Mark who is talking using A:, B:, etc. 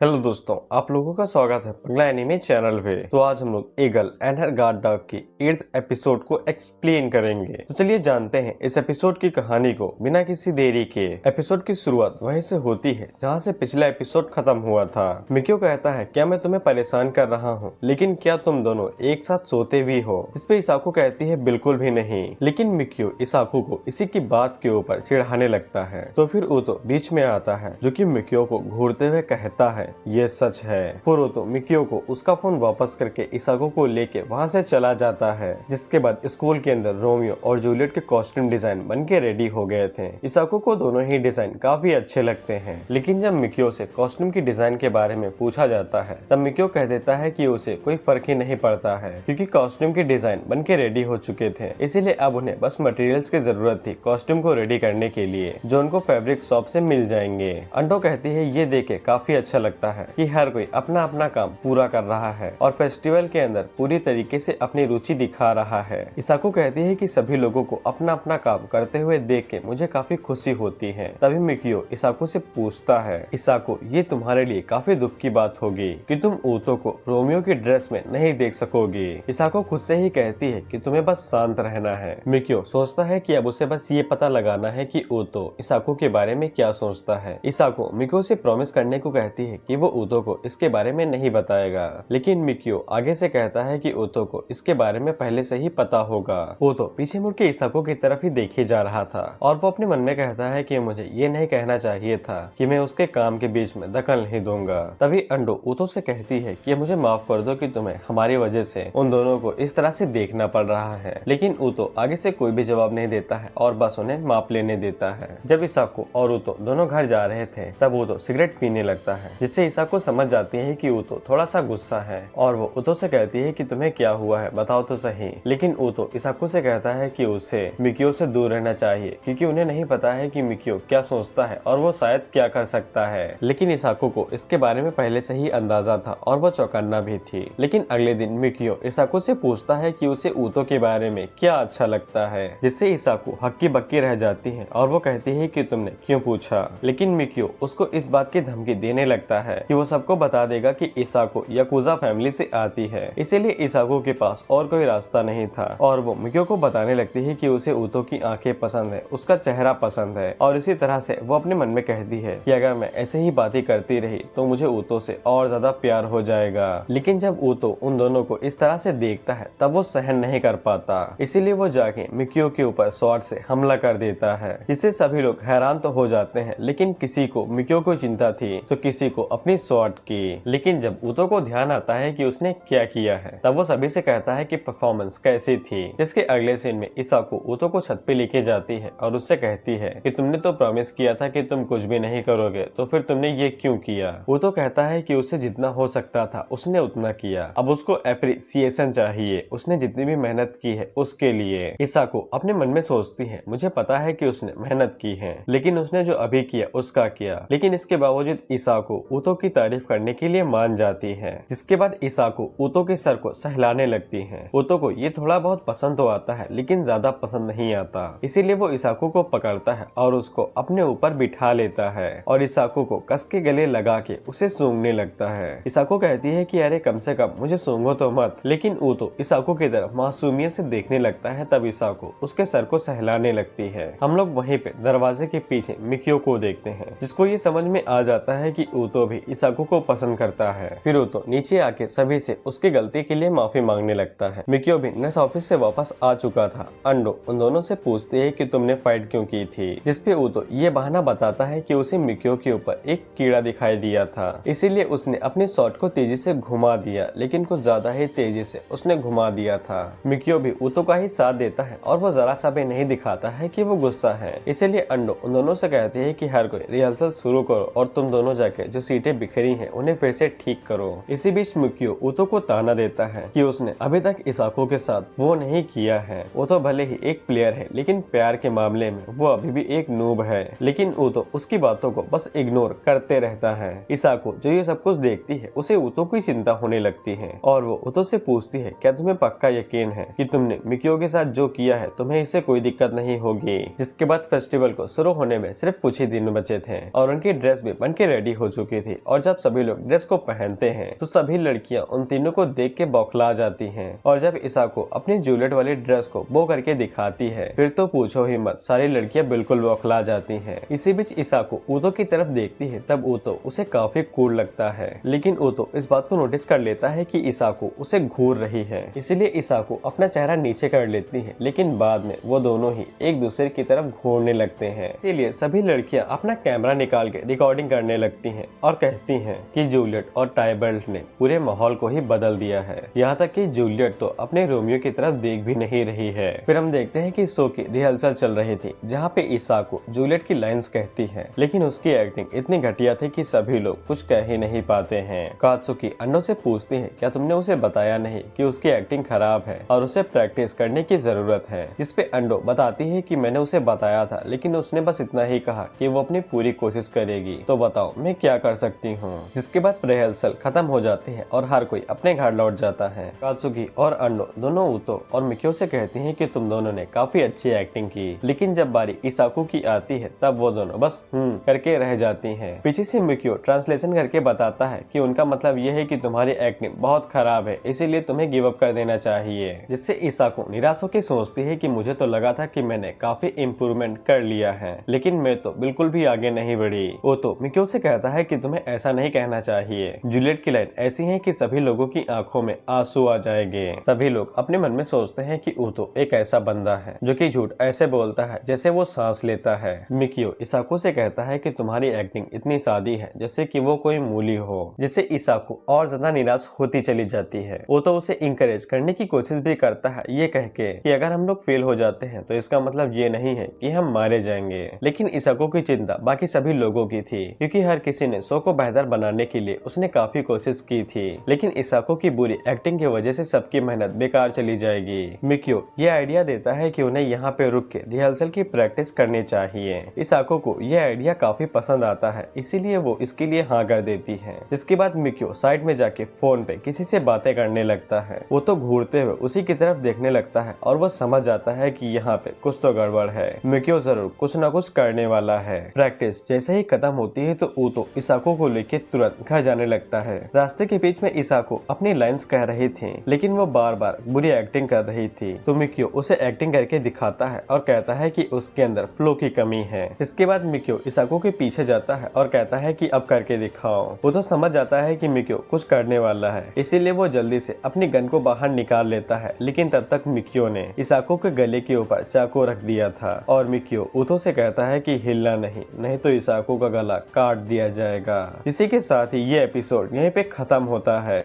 A: Hello दोस्तों, आप लोगों का स्वागत है बंगला एनिमे चैनल पे। तो आज हम लोग eagle and her guard dog की 8th एपिसोड को एक्सप्लेन करेंगे। तो चलिए जानते हैं इस एपिसोड की कहानी को बिना किसी देरी के। एपिसोड की शुरुआत वहीं से होती है जहां से पिछला एपिसोड खत्म हुआ था। मिक्यो कहता है, क्या मैं तुम्हें परेशान कर रहा हूँ, लेकिन क्या तुम दोनों एक साथ सोते भी हो? इस पे इसाको कहती है, बिल्कुल भी नहीं। लेकिन मिक्यो इसाको को इसी की बात के ऊपर चिढ़ाने लगता है। तो फिर उतो बीच में आता है जो कि मिक्यो को घूरते हुए कहता है, ये सच है। पुरोतो मिकियो को उसका फोन वापस करके इसाको को लेके वहाँ से चला जाता है। जिसके बाद स्कूल के अंदर रोमियो और जूलियट के कॉस्ट्यूम डिजाइन बन के रेडी हो गए थे। इसाको को दोनों ही डिजाइन काफी अच्छे लगते हैं, लेकिन जब मिकियो से कॉस्ट्यूम की डिजाइन के बारे में पूछा जाता है तब मिकियो कह देता है कि उसे कोई फर्क ही नहीं पड़ता है, क्योंकि कॉस्ट्यूम की डिजाइन बन के रेडी हो चुके थे। इसीलिए अब उन्हें बस मटेरियल्स की जरूरत थी कॉस्ट्यूम को रेडी करने के लिए, जो उनको फैब्रिक शॉप से मिल जाएंगे। अंडो कहती है, ये देखे काफी अच्छा लगता है कि हर कोई अपना अपना काम पूरा कर रहा है और फेस्टिवल के अंदर पूरी तरीके से अपनी रुचि दिखा रहा है। इसाको कहती है कि सभी लोगों को अपना अपना काम करते हुए देख के मुझे काफी खुशी होती है। तभी मिकियो इसाको से पूछता है, इसाको, ये तुम्हारे लिए काफी दुख की बात होगी कि तुम ऊतो को रोमियो की ड्रेस में नहीं देख सकोगी। इसाको खुद से ही कहती है कि तुम्हें बस शांत रहना है। मिकियो सोचता है कि अब उसे बस ये पता लगाना है कि ऊतो इसाको के बारे में क्या सोचता है। इसाको मिकियो से प्रॉमिस करने को कहती है कि वो ऊतो को इसके बारे में नहीं बताएगा, लेकिन मिकियो आगे से कहता है कि ऊतो को इसके बारे में पहले से ही पता होगा। ऊतो पीछे मुड़ के इसाको की तरफ ही देखे जा रहा था और वो अपने मन में कहता है कि मुझे ये नहीं कहना चाहिए था कि मैं उसके काम के बीच में दखल नहीं दूंगा। तभी अंडो ऊतो से कहती है कि मुझे माफ कर दो कि तुम्हें हमारी वजह से उन दोनों को इस तरह से देखना पड़ रहा है, लेकिन ऊतो आगे से कोई भी जवाब नहीं देता है और बस उन्हें माप लेने देता है। जब इसाको और ऊतो दोनों घर जा रहे थे तब ऊतो सिगरेट पीने लगता है, जिससे इसाको समझ जाती है कि ऊतो थोड़ा सा गुस्सा है और वो ऊतो से कहती है कि तुम्हें क्या हुआ है, बताओ तो सही। लेकिन ऊतो इसाको से कहता है कि उसे मिकियो से दूर रहना चाहिए, क्योंकि उन्हें नहीं पता है कि मिकियो क्या सोचता है और वो शायद क्या कर सकता है। लेकिन इसाको को इसके बारे में पहले से ही अंदाजा था और वो चौकन्ना भी थी। लेकिन अगले दिन मिकियो इसाको से पूछता है कि उसे ऊतो के बारे में क्या अच्छा लगता है, जिससे इसाको हक्की बक्की रह जाती है और वो कहती है कि तुमने क्यों पूछा। लेकिन मिकियो उसको इस बात की धमकी देने लगता है कि वो सबको बता देगा कि इसाको याकुजा फैमिली से आती है, इसीलिए इसाको के पास और कोई रास्ता नहीं था। और वो मिकियो को बताने लगती है कि उसे ऊतो की आंखें पसंद है, उसका चेहरा पसंद है, और इसी तरह से वो अपने मन में कहती है कि अगर मैं ऐसे ही बातें करती रही तो मुझे ऊतो से और ज्यादा प्यार हो जाएगा। लेकिन जब ऊतो उन दोनों को इस तरह से देखता है तब वो सहन नहीं कर पाता, इसीलिए वो जाके मिकियो के ऊपर स्वॉर्ड से हमला कर देता है, जिससे सभी लोग हैरान तो हो जाते हैं। लेकिन किसी को मिकियो को चिंता थी तो किसी को अपनी स्वॉर्ड की। लेकिन जब ऊतो को ध्यान आता है कि उसने क्या किया है तब वो सभी से कहता है कि परफॉर्मेंस कैसी थी। जिसके अगले सीन में इसाको ऊतो को छत पे लेके जाती है और उससे कहती है कि तुमने तो प्रॉमिस किया था कि तुम कुछ भी नहीं करोगे, तो फिर तुमने ये क्यों किया? ऊतो कहता है कि उसे जितना हो सकता था उसने उतना किया, अब उसको एप्रिसिएशन चाहिए, उसने जितनी भी मेहनत की है उसके लिए। इसाको अपने मन में सोचती है, मुझे पता है कि उसने मेहनत की है, लेकिन उसने जो अभी किया उसका किया। लेकिन इसके बावजूद इसाको ऊतो की तारीफ करने के लिए मान जाती है। जिसके बाद इसाको ऊतो के सर को सहलाने लगती है। ऊतो को ये थोड़ा बहुत पसंद तो आता है, लेकिन ज्यादा पसंद नहीं आता, इसीलिए वो इसाको को पकड़ता है और उसको अपने ऊपर बिठा लेता है और इसाको को कस के गले लगा के उसे सूंघने लगता है। इसाको कहती है कि अरे कम से कम मुझे सूंघो तो मत, लेकिन ऊतो इसाको की तरफ मासूमियत से देखने लगता है। तब इसाको उसके सर को सहलाने लगती है। हम लोग वहीं पे दरवाजे के पीछे मिकियो को देखते हैं, जिसको ये समझ में आ जाता है कि ऊतो भी इसाको को पसंद करता है। फिर ऊतो नीचे आके सभी से उसकी गलती के लिए माफी मांगने लगता है। मिकियो भी नर्स ऑफिस से वापस आ चुका था। अंडो उन दोनों से पूछती है कि तुमने फाइट क्यों की थी, जिसपे ऊतो ये बहाना बताता है कि उसे मिकियो के ऊपर एक कीड़ा दिखाई दिया था, इसीलिए उसने अपने शॉट को तेजी से घुमा दिया, लेकिन कुछ ज्यादा ही तेजी से उसने घुमा दिया था। मिकियो भी ऊतो का ही साथ देता है और वो जरा सा भी नहीं दिखाता है कि वो गुस्सा है। इसीलिए अंडो उन दोनों से कहती है कि हर कोई रिहर्सल शुरू करो और तुम दोनों जाके जो सीटें बिखरी हैं उन्हें फिर से ठीक करो। इसी बीच मिकियो ऊतो को ताना देता है कि उसने अभी तक इसाको के साथ वो नहीं किया है। ऊतो भले ही एक प्लेयर है, लेकिन प्यार के मामले में वो अभी भी एक नूब है। लेकिन ऊतो उसकी बातों को बस इग्नोर करते रहता है। इसाको जो ये सब कुछ देखती है उसे ऊतो की चिंता होने लगती है और वो ऊतो से पूछती है, क्या तुम्हें पक्का यकीन है कि तुमने मिकियो के साथ जो किया है तुम्हें इससे कोई दिक्कत नहीं होगी? जिसके बाद फेस्टिवल को शुरू होने में सिर्फ कुछ ही दिन बचे थे और उनकी ड्रेस भी बन के रेडी हो चुकी थी। थी और जब सभी लोग ड्रेस को पहनते हैं तो सभी लड़कियां उन तीनों को देख के बौखला जाती हैं और जब इसाको अपनी जूलियट वाली ड्रेस को बो करके दिखाती है फिर तो पूछो ही मत, सारी लड़कियां बिल्कुल बौखला जाती हैं। इसी बीच इसाको ऊतो की तरफ देखती है तब ऊतो उसे काफी कूल लगता है, लेकिन ऊतो इस बात को नोटिस कर लेता है कि इसाको उसे घूर रही है, इसीलिए इसाको अपना चेहरा नीचे कर लेती है, लेकिन बाद में वो दोनों ही एक दूसरे की तरफ घूरने लगते हैं। इसीलिए सभी लड़कियां अपना कैमरा निकाल के रिकॉर्डिंग करने लगती हैं और कहती हैं कि जूलियट और टाइबल्ट ने पूरे माहौल को ही बदल दिया है, यहाँ तक कि जूलियट तो अपने रोमियो की तरफ देख भी नहीं रही है। फिर हम देखते हैं कि शो की रिहर्सल चल रही थी जहाँ पे इसाको जूलियट की लाइंस कहती है, लेकिन उसकी एक्टिंग इतनी घटिया थी कि सभी लोग कुछ कह ही नहीं पाते हैं। कात्सुकी अंडो से पूछती है क्या तुमने उसे बताया नहीं कि उसकी एक्टिंग खराब है और उसे प्रैक्टिस करने की जरूरत है, जिस पे अंडो बताती है कि मैंने उसे बताया था लेकिन उसने बस इतना ही कहा कि वो अपनी पूरी कोशिश करेगी, तो बताओ मैं क्या कर सकती हूँ। जिसके बाद रिहर्सल खत्म हो जाती है और हर कोई अपने घर लौट जाता है। कात्सुकी और अंडो दोनों ऊतो और मिक्यो से कहती हैं कि तुम दोनों ने काफी अच्छी एक्टिंग की, लेकिन जब बारी इसाको की आती है तब वो दोनों बस करके रह जाती हैं। पीछे से मिक्यो ट्रांसलेशन करके बताता है कि उनका मतलब ये है कि तुम्हारी एक्टिंग बहुत खराब है, इसीलिए तुम्हें गिव अप कर देना चाहिए। जिससे इसाको निराश होकर सोचती है कि मुझे तो लगा था कि मैंने काफी इम्प्रूवमेंट कर लिया है, लेकिन मैं तो बिल्कुल भी आगे नहीं बढ़ी। वो तो मिक्यो से कहता है कि तुम्हें ऐसा नहीं कहना चाहिए। जूलियट की लाइन ऐसी है कि सभी लोगों की आंखों में आंसू आ जाएंगे। सभी लोग अपने मन में सोचते हैं कि ऊतो एक ऐसा बंदा है जो कि झूठ ऐसे बोलता है जैसे वो सांस लेता है। मिक्यो इसाको से कहता है कि तुम्हारी एक्टिंग इतनी सादी है जैसे कि वो कोई मूली हो, जिससे इसाको और ज्यादा निराश होती चली जाती है। वो तो उसे इंकरेज करने की कोशिश भी करता है ये कह के कि अगर हम लोग फेल हो जाते हैं तो इसका मतलब ये नहीं है कि हम मारे जाएंगे। लेकिन इसाको की चिंता बाकी सभी लोगों की थी, क्योंकि हर किसी ने शो को बेहतर बनाने के लिए उसने काफी कोशिश की थी, लेकिन इसाको की बुरी एक्टिंग की वजह से सबकी मेहनत बेकार चली जाएगी। मिक्यो ये आइडिया देता है कि उन्हें यहाँ पे रुक के रिहर्सल की प्रैक्टिस करनी चाहिए। इसाको को ये आइडिया काफी पसंद आता है, इसीलिए वो इसके लिए हाँ कर देती है। इसके बाद मिक्यो साइड में जाके फोन पे किसी से बातें करने लगता है। वो तो घूरते हुए उसी की तरफ देखने लगता है और वो समझ जाता है कि यहाँ पे कुछ तो गड़बड़ है, मिक्यो जरूर कुछ न कुछ करने वाला है। प्रैक्टिस जैसे ही खत्म होती है तो ऊतो इसाको को लेके तुरंत घर जाने लगता है। रास्ते के बीच में इसाको अपनी लाइंस कह रही थी, लेकिन वो बार बार बुरी एक्टिंग कर रही थी, तो मिक्यो उसे एक्टिंग करके दिखाता है और कहता है कि उसके अंदर फ्लो की कमी है। इसके बाद मिक्यो इसाको के पीछे जाता है और कहता है कि अब करके दिखाओ। वो तो समझ जाता है कि मिक्यो कुछ करने वाला है, इसीलिए वो जल्दी से अपनी गन को बाहर निकाल लेता है, लेकिन तब तक मिक्यो ने इसाको के गले के ऊपर चाकू रख दिया था और मिक्यो ऊतो से कहता है कि हिलना नहीं तो इसाको का गला काट दिया जाएगा। इसी के साथ ही ये एपिसोड यहीं पे खत्म होता है।